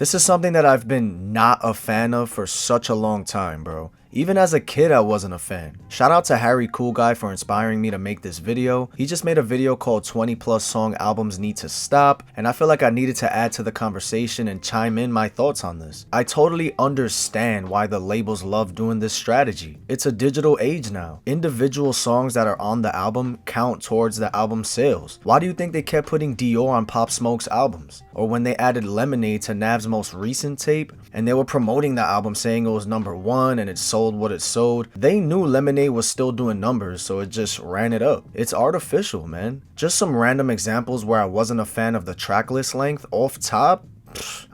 This is something that I've been not a fan of for such a long time, bro. Even as a kid, I wasn't a fan. Shout out to Harry Cool Guy for inspiring me to make this video. He just made a video called 20 plus song albums need to stop, and I feel like I needed to add to the conversation and chime in my thoughts on this. I totally understand why the labels love doing this strategy. It's a digital age now. Individual songs that are on the album count towards the album sales. Why do you think they kept putting Dior on Pop Smoke's albums? Or when they added Lemonade to Nav's most recent tape, and they were promoting the album saying it was #1 and it sold what it sold, they knew Lemonade was still doing numbers, so it just ran it up. It's artificial, man. Just some random examples where I wasn't a fan of the tracklist length off top.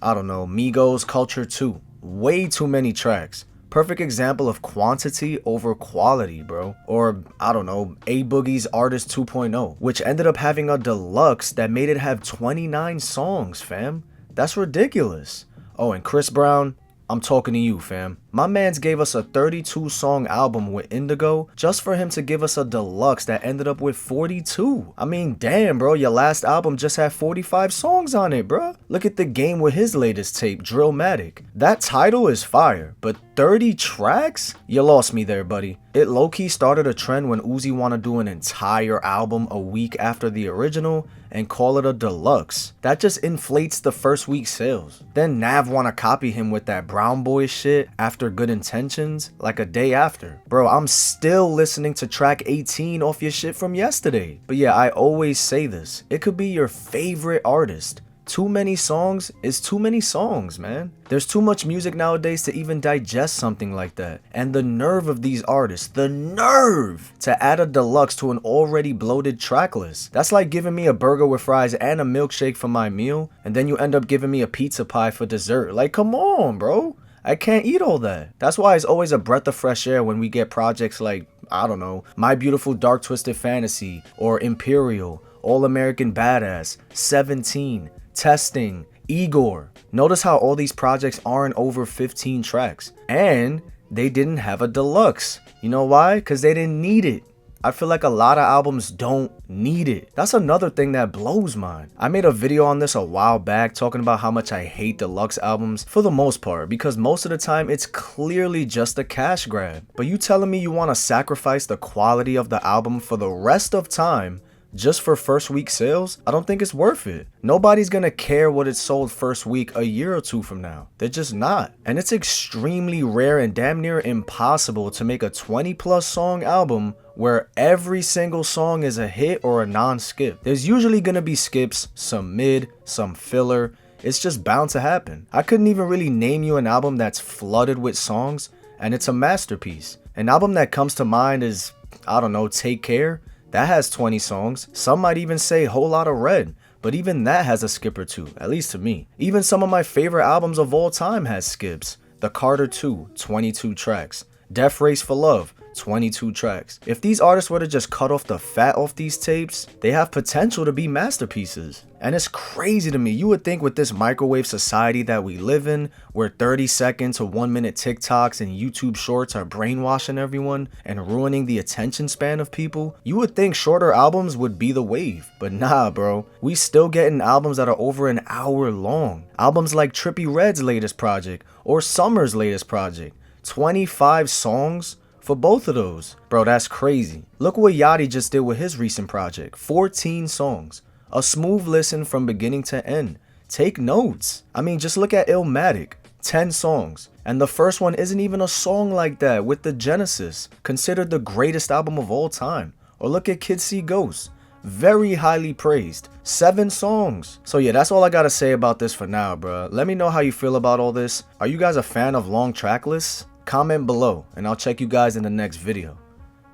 I don't know, Migos Culture 2. Way too many tracks. Perfect example of quantity over quality, bro. Or, I don't know, A Boogie's Artist 2.0, which ended up having a deluxe that made it have 29 songs, fam. That's ridiculous. Oh, and Chris Brown, I'm talking to you, fam. My mans gave us a 32 song album with Indigo just for him to give us a deluxe that ended up with 42. I mean, damn, bro, your last album just had 45 songs on it, bro. Look at The Game with his latest tape, Drillmatic. That title is fire, but 30 tracks? You lost me there, buddy. It low-key started a trend when Uzi wanna do an entire album a week after the original and call it a deluxe. That just inflates the first week's sales. Then Nav wanna copy him with that Brown Boy shit after Good Intentions like a day after. Bro, I'm still listening to track 18 off your shit from yesterday. But yeah, I always say this. It could be your favorite artist. Too many songs is too many songs, man. There's too much music nowadays to even digest something like that. And the nerve of these artists, the nerve to add a deluxe to an already bloated track list. That's like giving me a burger with fries and a milkshake for my meal, and then you end up giving me a pizza pie for dessert. Like, come on, bro. I can't eat all that. That's why it's always a breath of fresh air when we get projects like, I don't know, My Beautiful Dark Twisted Fantasy, or Imperial, All American Badass, 17, Testing, Igor. Notice how all these projects aren't over 15 tracks. And they didn't have a deluxe. You know why? Because they didn't need it. I feel like a lot of albums don't need it. That's another thing that blows mine. I made a video on this a while back talking about how much I hate deluxe albums for the most part, because most of the time it's clearly just a cash grab. But you telling me you want to sacrifice the quality of the album for the rest of time just for first week sales? I don't think it's worth it. Nobody's gonna care what it sold first week a year or two from now. They're just not. And it's extremely rare and damn near impossible to make a 20 plus song album where every single song is a hit or a non-skip. There's usually gonna be skips, some mid, some filler. It's just bound to happen. I couldn't even really name you an album that's flooded with songs and it's a masterpiece. An album that comes to mind is, I don't know, Take Care. That has 20 songs. Some might even say Whole Lotta Red, but even that has a skip or two, at least to me. Even some of my favorite albums of all time has skips. The Carter 2, 22 tracks. Death Race for Love, 22 tracks. If these artists were to just cut off the fat off these tapes, they have potential to be masterpieces. And it's crazy to me. You would think with this microwave society that we live in, where 30-second to 1-minute TikToks and YouTube shorts are brainwashing everyone and ruining the attention span of people, you would think shorter albums would be the wave. But nah, bro. We still getting albums that are over an hour long. Albums like Trippie Redd's latest project or Summer's latest project. 25 songs for both of those. Bro, that's crazy. Look what Yachty just did with his recent project. 14 songs. A smooth listen from beginning to end. Take notes. I mean, just look at Illmatic. 10 songs. And the first one isn't even a song like that with the Genesis, considered the greatest album of all time. Or look at Kids See Ghosts. Very highly praised. 7 songs. So yeah, that's all I gotta say about this for now, bro. Let me know how you feel about all this. Are you guys a fan of long track lists? Comment below, and I'll check you guys in the next video.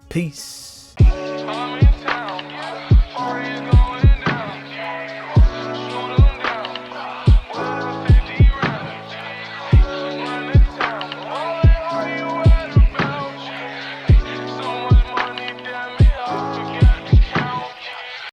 Peace.